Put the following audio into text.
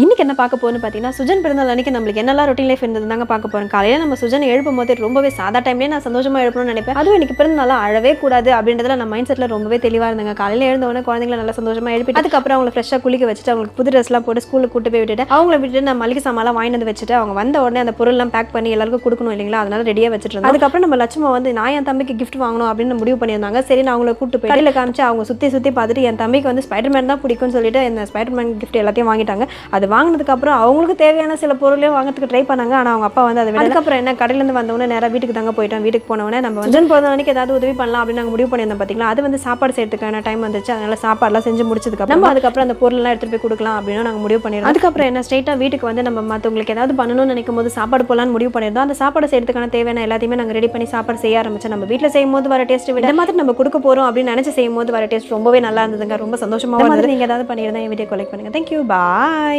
இன்னைக்கு என்ன பார்க்க போறோம்னு பார்த்தீங்கன்னா, சுஜன் பிறந்தநாள் அன்னைக்கு நம்மளுக்கு என்னெல்லாம் ரொட்டீன் லைஃப் இருந்தது தாங்க பார்க்க போறோம். காலையில நம்ம சுஜன் எழுப்பும்போது ரொம்பவே சாதா டைம்லேயே நான் சந்தோஷமா எழுப்பணும்னு நினைப்பேன். அதுவும் இன்னைக்கு பிறந்தநாள் அழவே கூடாது அப்படின்றதுல நான் மைண்ட் செட்டில் ரொம்பவே தெளிவாக இருந்தாங்க. காலையில் எழுந்த உடனே குழந்தைங்களை நல்லா சந்தோஷமா எழுப்பிட்டு அதுக்கப்புறம் அவங்களை ஃப்ரெஷ்ஷாக குளிக்க வச்சுட்டு அவங்களுக்கு புது ட்ரெஸ்லாம் போட்டு ஸ்கூலுக்கு கூட்டு போய் விட்டுட்டு அவங்கள விட்டுட்டு நான் மளிகை சாமான்லாம் வாங்கிட்டு வந்து வச்சுட்டு அவங்க வந்த உடனே அந்த பொருள்லாம் பேக் பண்ணி எல்லாருக்கும் கொடுக்கணும் இல்லைங்களா, அதனால ரெடியாக வச்சுட்டு இருந்தோம். அதுக்கப்புறம் நம்ம லட்சுமா வந்து நான் என் தம்பிக்கு கிஃப்ட் வாங்கணும் அப்படின்னு முடிவு பண்ணியிருந்தாங்க. சரி நான் அவங்களை கூட்டு போய் கடையில் காமிச்சு அவங்க சுற்றி பார்த்துட்டு என் தம்பிக்கு வந்து ஸ்பைடர்மேன் தான் பிடிக்கும்னு சொல்லிட்டு இந்த ஸ்பைடர்மேன் கிஃப்ட் எல்லாத்தையும் வாங்கிட்டாங்க. அது வாங்கினதுக்கப்புறம் அவங்களுக்கு தேவையான சில பொருளையும் வாங்கிறதுக்கு ட்ரை பண்ணாங்க. ஆனால் அவங்க அப்பா வந்து அதை விட அதுக்கப்புறம் என்ன கடையிலேருந்து வந்தவொடனே நேராக வீட்டுக்கு தாங்க போயிட்டோம். வீட்டுக்கு போனவொடனே நம்ம சுஜன் பிறந்த அன்னைக்கு ஏதாவது உதவி பண்ணலாம் அப்படின்னு நாங்கள் முடிவு பண்ணியிருந்தோம். பார்த்தீங்களா, அது வந்து சாப்பாடு செய்யறதுக்கான டைம் வந்துச்சு. அதனால சாப்பாடுலாம் செஞ்சு முடிச்சதுக்கப்புறம் நம்ம அதுக்கப்புறம் அந்த பொருள்லாம் எடுத்துகிட்டு போய் கொடுக்கலாம் அப்படின்னு நாங்கள் முடிவு பண்ணிடுறோம். அதுக்கப்புறம் என்ன ஸ்ட்ரைட்டாக வீட்டுக்கு வந்து நம்ம மற்றவங்களுக்கு ஏதாவது பண்ணணும்னு நினைக்கும் போது சாப்பாடு போகலான்னு முடிவு பண்ணியிருந்தோம். அந்த சாப்பாடு செய்யறதுக்கான தேவையான எல்லாத்தையுமே நாங்கள் ரெடி பண்ணி சாப்பாடு செய்ய ஆரம்பிச்சோம். நம்ம வீட்டில் செய்யும் போது வர டேஸ்ட் விட மாதிரி நம்ம கொடுக்க போகிறோம் அப்படின்னு நினச்சி செய்யும் போது வர டேஸ்ட் ரொம்பவே நல்லா இருந்ததுங்க. ரொம்ப சந்தோஷமாக இருந்தது. நீங்கள் ஏதாவது பண்ணியிருந்தா என் வீடியோ கலெக்ட் பண்ணுங்கள். தேங்க்யூ, பாய்.